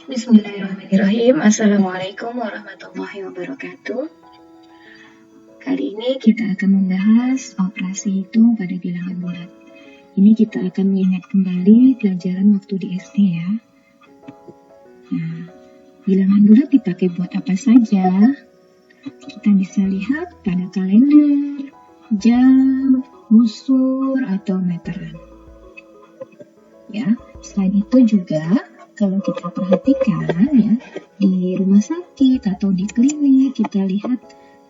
Bismillahirrahmanirrahim. Assalamualaikum warahmatullahi wabarakatuh. Kali ini kita akan membahas operasi hitung pada bilangan bulat. Ini kita akan mengingat kembali pelajaran waktu di SD ya. Nah, bilangan bulat dipakai buat apa saja? Kita bisa lihat pada kalender, jam, busur, atau meteran. Ya, selain itu juga kalau kita perhatikan ya, di rumah sakit atau di klinik kita lihat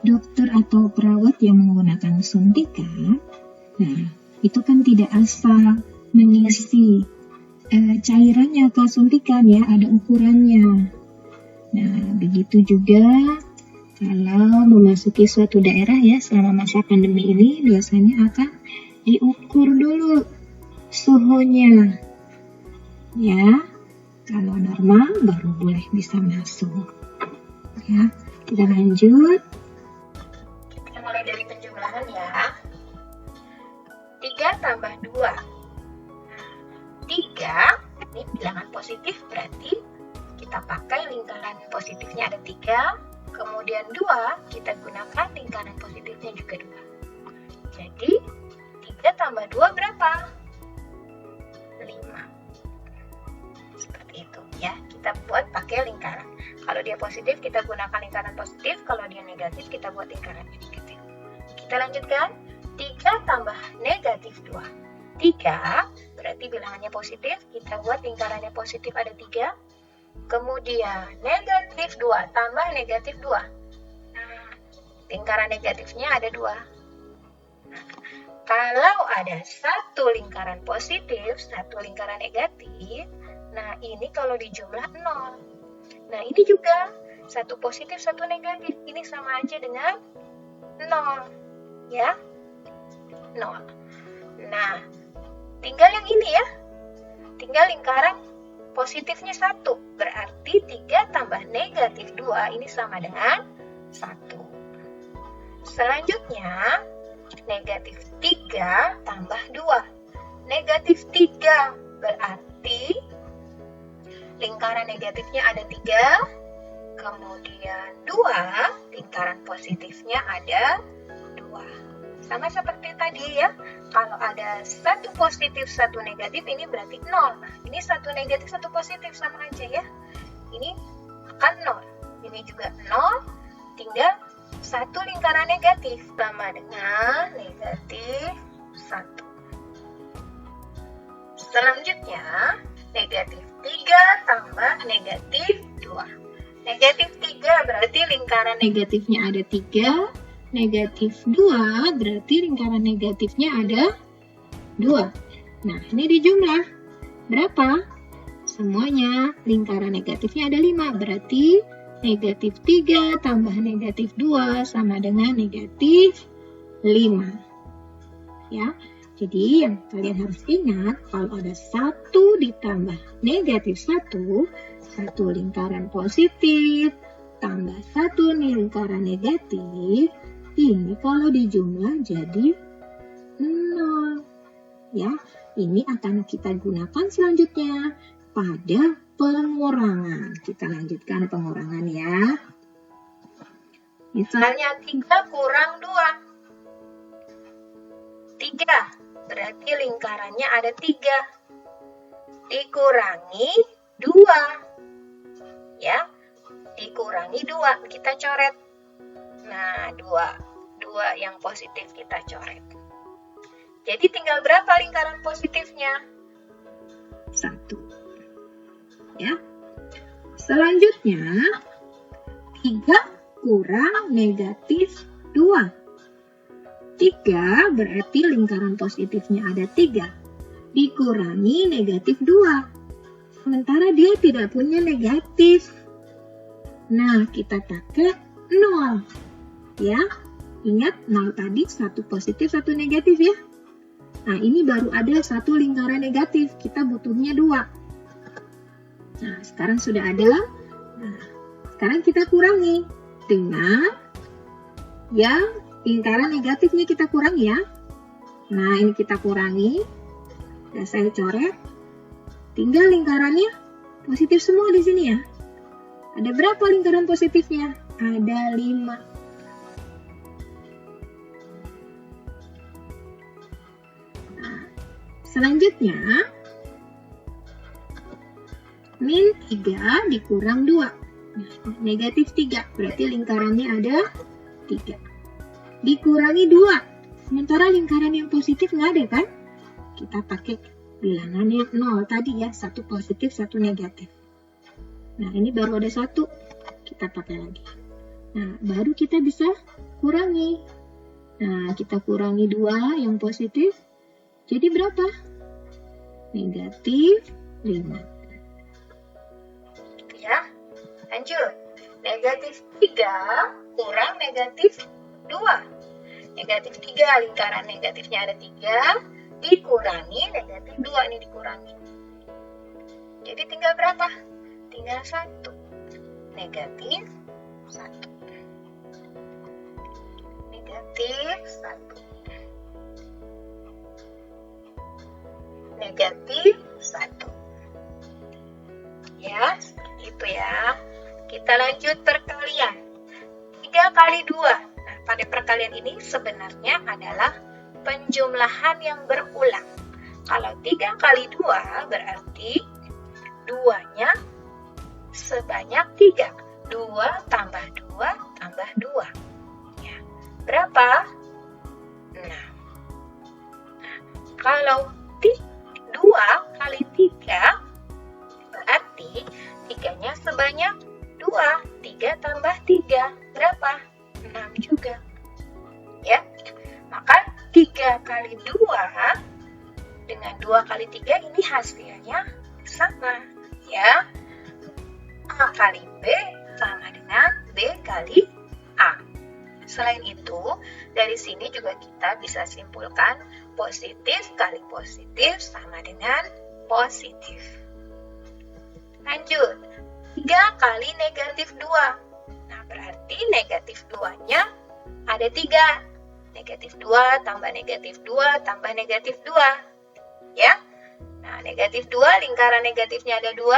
dokter atau perawat yang menggunakan suntikan. Nah, itu kan tidak asal mengisi cairannya ke suntikan ya, ada ukurannya. Nah, begitu juga kalau memasuki suatu daerah ya, selama masa pandemi ini biasanya akan diukur dulu suhunya. Ya, kalau normal baru boleh bisa masuk. Ya, kita lanjut. Kita mulai dari penjumlahan ya. 3 tambah 2. 3, ini bilangan positif berarti kita pakai lingkaran positifnya ada 3. Kemudian 2, kita gunakan lingkaran positifnya juga 2. Jadi 3 tambah 2 berapa? 5. Itu ya, kita buat pakai lingkaran. Kalau dia positif kita gunakan lingkaran positif, kalau dia negatif kita buat lingkaran negatif. Kita lanjutkan. 3 tambah negatif 2. 3 berarti bilangannya positif, kita buat lingkarannya positif ada 3. Kemudian negatif 2 tambah negatif 2. Nah, lingkaran negatifnya ada 2. Nah, kalau ada satu lingkaran positif, satu lingkaran negatif, nah, ini kalau dijumlah 0. Nah, ini juga satu positif, satu negatif. Ini sama aja dengan 0. Ya, 0. Nah, tinggal yang ini ya. Tinggal lingkaran positifnya 1. Berarti 3 tambah negatif 2 ini sama dengan 1. Selanjutnya, negatif 3 tambah 2. Negatif 3 berarti lingkaran negatifnya ada 3, kemudian 2, lingkaran positifnya ada 2. Sama seperti tadi ya, kalau ada satu positif, satu negatif, ini berarti 0. Nah, ini satu negatif, satu positif, sama aja ya. Ini akan 0. Ini juga 0, tinggal satu lingkaran negatif, sama dengan negatif 1. Selanjutnya, negatif 3 tambah negatif 2. Negatif 3 berarti lingkaran negatifnya ada 3. Negatif 2 berarti lingkaran negatifnya ada 2. Nah, ini dijumlah. Berapa? Semuanya lingkaran negatifnya ada 5. Berarti negatif 3 tambah negatif 2 sama dengan negatif 5. Ya. Jadi yang kalian harus ingat, kalau ada 1 ditambah negatif 1, satu lingkaran positif tambah satu lingkaran negatif, ini kalau dijumlah jadi 0. Ya, ini akan kita gunakan selanjutnya pada pengurangan. Kita lanjutkan pengurangan ya. Misalnya 3 kurang 2. 3. Berarti lingkarannya ada 3. Dikurangi 2. Ya, dikurangi 2. Kita coret. Nah, 2 yang positif kita coret. Jadi tinggal berapa lingkaran positifnya? 1. Ya. Selanjutnya, 3 kurang negatif 2. 3 berarti lingkaran positifnya ada 3. Dikurangi negatif 2. Sementara dia tidak punya negatif. Nah, kita pakai 0. Ya, ingat 0 tadi satu positif, satu negatif ya. Nah, ini baru ada satu lingkaran negatif. Kita butuhnya 2. Nah, sekarang sudah ada. Nah, sekarang kita kurangi dengan yang lingkaran negatifnya kita kurangi ya. Nah, ini kita kurangi. Udah saya coret. Tinggal lingkarannya Positif semua di sini ya. Ada berapa lingkaran positifnya? Ada 5. Nah, selanjutnya, min 3 dikurang 2. Nah, negatif 3, berarti lingkarannya ada 3. Dikurangi 2. Sementara lingkaran yang positif nggak ada kan? Kita pakai bilangannya 0 tadi ya, 1 positif, 1 negatif. Nah, ini baru ada 1. Kita pakai lagi. Nah, baru kita bisa kurangi. Nah, kita kurangi 2 yang positif. Jadi berapa? Negatif 5. Ya, lanjut. Negatif 3 kurang negatif 2. Negatif 3, lingkaran negatifnya ada 3. Dikurangi negatif 2, ini dikurangi. Jadi tinggal berapa? Tinggal 1. Negatif 1. Negatif 1. Negatif 1. Ya, seperti itu ya. Kita lanjut perkalian. 3 kali 2. Nah, pada perkalian ini sebenarnya adalah penjumlahan yang berulang. Kalau 3 kali 2 berarti 2-nya sebanyak 3. 2 tambah 2 tambah 2. Ya. Berapa? 6. Nah, kalau 2 kali 3 berarti 3-nya sebanyak 2. 3 tambah 3. Berapa? 6 juga. Ya. Maka 3 kali 2 dengan 2 kali 3 ini hasilnya sama. Ya. A kali B sama dengan B kali A. Selain itu, dari sini juga kita bisa simpulkan positif kali positif sama dengan positif. Lanjut. 3 kali negatif 2. Nah, berarti negatif 2-nya ada 3. Negatif 2 tambah negatif 2 tambah negatif 2. Ya. Nah, negatif 2, lingkaran negatifnya ada 2.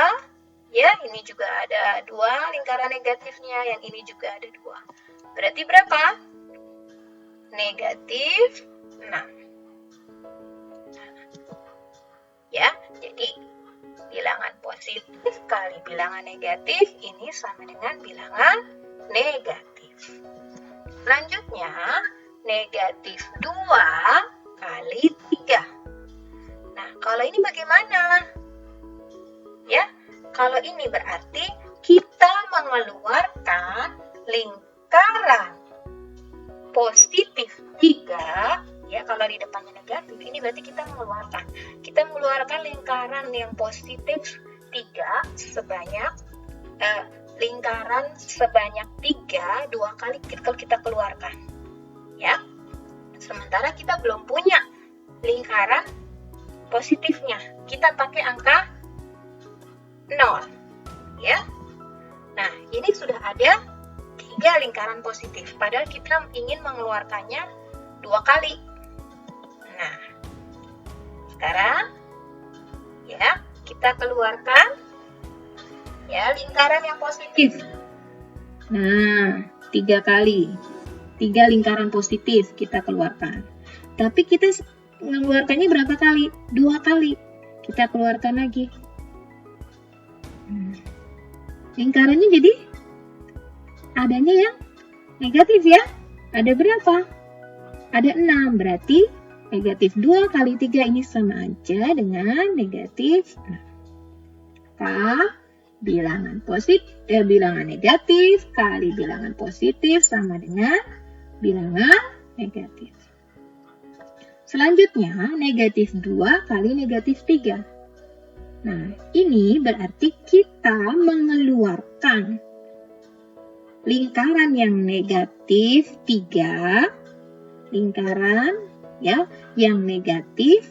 Ya, ini juga ada 2 lingkaran negatifnya. Yang ini juga ada 2. Berarti berapa? Negatif 6. Ya, jadi bilangan positif kali bilangan negatif ini sama dengan bilangan negatif. Selanjutnya, negatif 2 kali 3. Nah, kalau ini bagaimana? Ya, kalau ini berarti kita mengeluarkan lingkaran positif 3. Ya, kalau di depannya negatif, ini berarti kita mengeluarkan lingkaran yang positif 3 sebanyak lingkaran sebanyak 3 2 kali kalau kita keluarkan. Ya. Sementara kita belum punya lingkaran positifnya. Kita pakai angka 0. Ya. Nah, ini sudah ada 3 lingkaran positif. Padahal kita ingin mengeluarkannya 2 kali. Nah, sekarang ya, kita keluarkan ya lingkaran yang positif. Nah, 3 kali. 3 lingkaran positif kita keluarkan. Tapi kita mengeluarkannya berapa kali? 2 kali. Kita keluarkan lagi. Lingkarannya jadi adanya yang negatif ya. Ada berapa? Ada 6. Berarti negatif 2 kali 3 ini sama aja dengan negatif 6. Maka bilangan bilangan negatif kali bilangan positif sama dengan bilangan negatif. Selanjutnya, negatif 2 kali negatif 3. Nah, ini berarti kita mengeluarkan lingkaran yang negatif 3, lingkaran ya yang negatif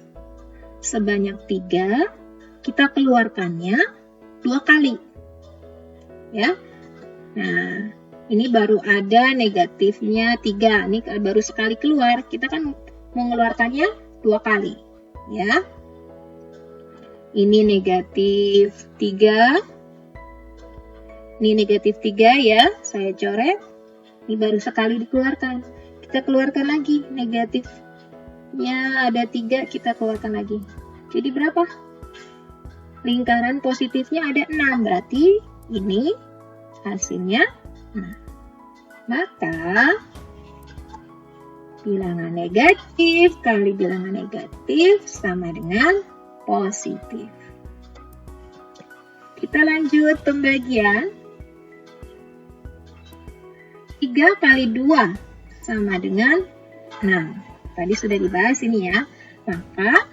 sebanyak 3, kita keluarkannya 2 kali. Ya. Nah, ini baru ada negatifnya 3. Ini baru sekali keluar. Kita kan mengeluarkannya 2 kali. Ya. Ini negatif 3. Ini negatif 3 ya, saya coret. Ini baru sekali dikeluarkan. Kita keluarkan lagi, negatifnya ada 3, kita keluarkan lagi. Jadi berapa? Lingkaran positifnya ada 6, berarti ini hasilnya 6. Maka bilangan negatif kali bilangan negatif sama dengan positif. Kita lanjut pembagian. 3 kali 2 sama dengan 6. Tadi sudah dibahas ini ya. Maka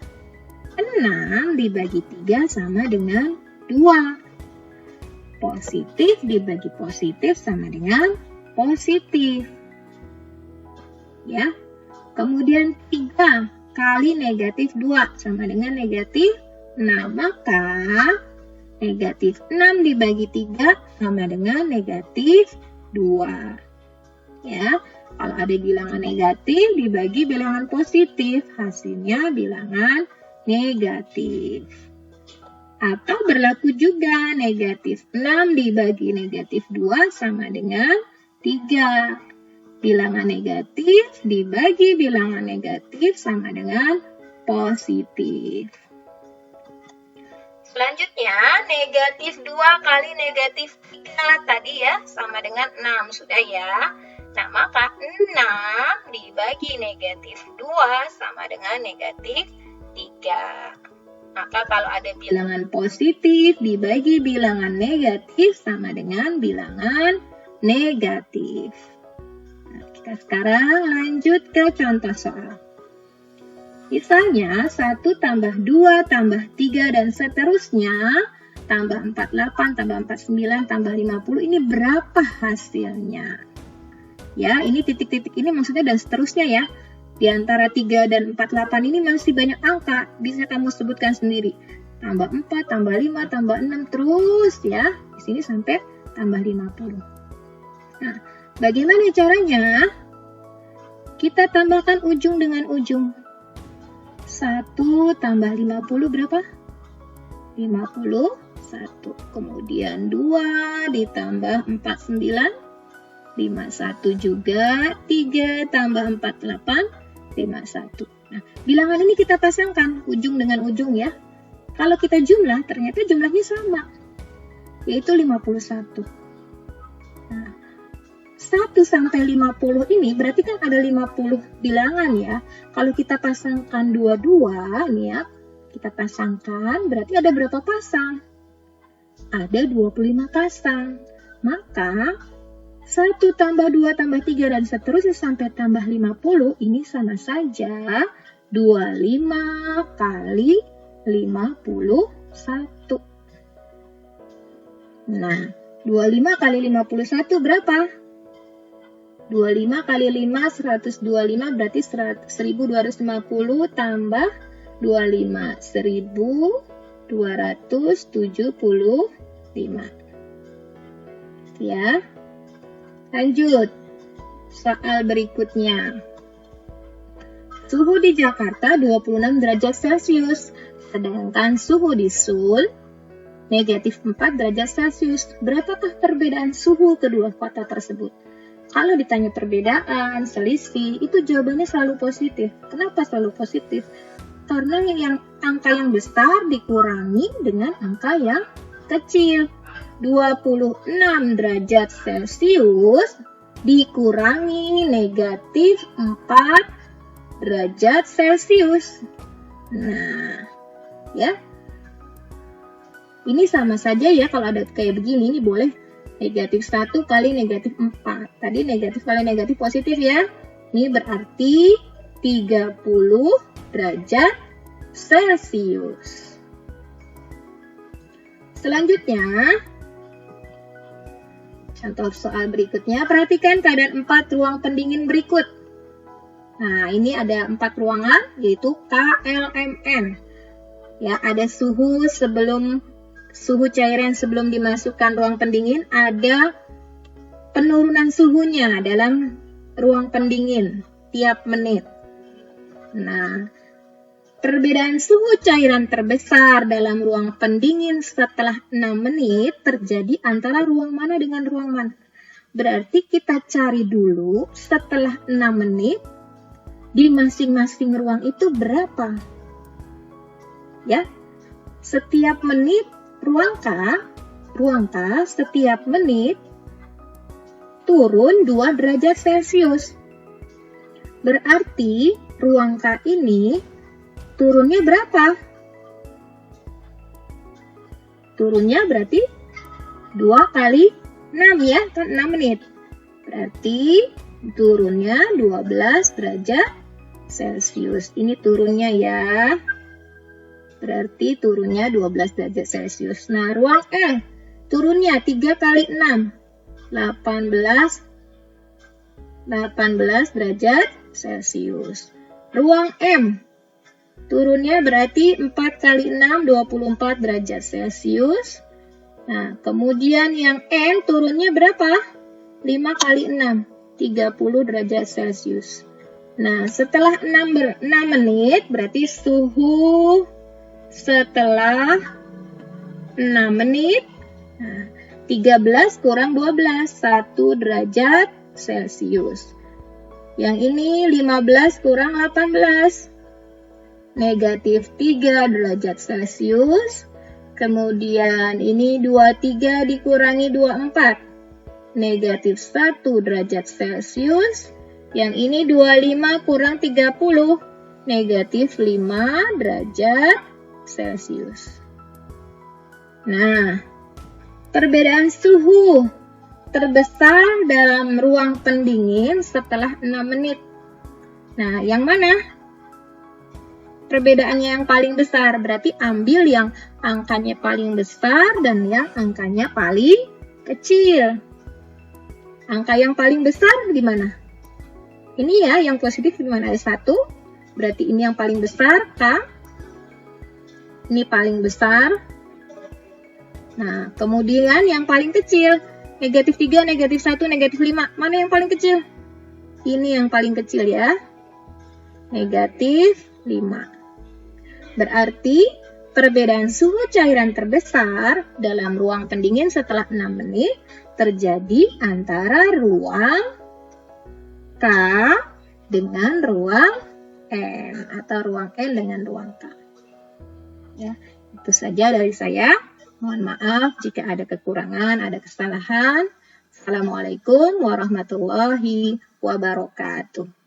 6 dibagi 3 sama dengan 2. Positif dibagi positif sama dengan positif. Ya. Kemudian 3 kali negatif 2 sama dengan negatif 6. Maka negatif 6 dibagi 3 sama dengan negatif 2. Ya, kalau ada bilangan negatif dibagi bilangan positif, hasilnya bilangan negatif. Atau berlaku juga negatif 6 dibagi negatif 2 sama dengan 3. Bilangan negatif dibagi bilangan negatif sama dengan positif. Selanjutnya, negatif 2 kali negatif 3 tadi ya, sama dengan 6, sudah ya. Nah, maka 6 dibagi negatif 2 sama dengan negatif 3. Maka kalau ada bilangan positif dibagi bilangan negatif sama dengan bilangan negatif. Nah, kita sekarang lanjut ke contoh soal. Misalnya 1 tambah 2 tambah 3 dan seterusnya, tambah 48 tambah 49 tambah 50, ini berapa hasilnya? Ya, ini titik-titik ini maksudnya dan seterusnya ya. Di antara 3 dan 48 ini masih banyak angka, bisa kamu sebutkan sendiri. Tambah 4, tambah 5, tambah 6, terus ya. Di sini sampai tambah 50. Nah, bagaimana caranya? Kita tambahkan ujung dengan ujung. 1 tambah 50 berapa? 51. Kemudian 2 ditambah 49. 51 juga, 3 tambah 48, 51. Nah, bilangan ini kita pasangkan ujung dengan ujung ya. Kalau kita jumlah, ternyata jumlahnya sama, yaitu 51. Nah, 1 sampai 50 ini berarti kan ada 50 bilangan ya. Kalau kita pasangkan dua-dua, ini ya, kita pasangkan, berarti ada berapa pasang? Ada 25 pasang. Maka 1 tambah 2 tambah 3 dan seterusnya sampai tambah 50, ini sama saja 25 kali 51. Nah, 25 kali 51 berapa? 25 kali 5, 125 berarti 1250 tambah 25, 1275. Ya. Lanjut, soal berikutnya. Suhu di Jakarta 26 derajat Celcius, sedangkan suhu di Seoul negatif 4 derajat Celcius. Berapakah perbedaan suhu kedua kota tersebut? Kalau ditanya perbedaan, selisih, itu jawabannya selalu positif. Kenapa selalu positif? Karena angka yang besar dikurangi dengan angka yang kecil. 26 derajat Celcius dikurangi negatif 4 derajat Celcius. Nah, ya. Ini sama saja ya, kalau ada kayak begini, ini boleh negatif 1 kali negatif 4. Tadi negatif kali negatif positif ya. Ini berarti 30 derajat Celcius. Selanjutnya, contoh soal berikutnya, perhatikan keadaan 4 ruang pendingin berikut. Nah, ini ada 4 ruangan, yaitu KLMN. Ya, ada suhu cairan sebelum dimasukkan ruang pendingin, ada penurunan suhunya dalam ruang pendingin tiap menit. Nah, Perbedaan suhu cairan terbesar dalam ruang pendingin setelah 6 menit terjadi antara ruang mana dengan ruang mana. Berarti kita cari dulu setelah 6 menit di masing-masing ruang itu berapa. Ya, setiap menit ruang K setiap menit turun 2 derajat Celcius. Berarti ruang K ini turunnya berapa? Turunnya berarti 2 kali 6 ya, kan 6 menit. Berarti turunnya 12 derajat Celcius. Ini turunnya ya. Berarti turunnya 12 derajat Celcius. Nah, ruang L turunnya 3 kali 6. 18 derajat Celcius. Ruang M turunnya berarti 4 kali 6, 24 derajat Celcius. Nah, kemudian yang N turunnya berapa? 5 kali 6, 30 derajat Celcius. Nah, setelah 6 menit, berarti suhu setelah 6 menit, nah, 13 kurang 12, 1 derajat Celcius. Yang ini 15 kurang 18. Negatif 3 derajat Celcius. Kemudian ini 23 dikurangi 24. Negatif 1 derajat Celcius. Yang ini 25 kurang 30. Negatif 5 derajat Celcius. Nah, perbedaan suhu terbesar dalam ruang pendingin setelah 6 menit. Nah, yang mana? Perbedaannya yang paling besar, berarti ambil yang angkanya paling besar dan yang angkanya paling kecil. Angka yang paling besar di mana? Ini ya, yang positif di mana? Ada 1, berarti ini yang paling besar, K. Ini paling besar. Nah, kemudian yang paling kecil, negatif 3, negatif 1, negatif 5. Mana yang paling kecil? Ini yang paling kecil ya. Negatif 5. Berarti perbedaan suhu cairan terbesar dalam ruang pendingin setelah 6 menit terjadi antara ruang K dengan ruang N atau ruang N dengan ruang K. Ya, itu saja dari saya. Mohon maaf jika ada kekurangan, ada kesalahan. Assalamualaikum warahmatullahi wabarakatuh.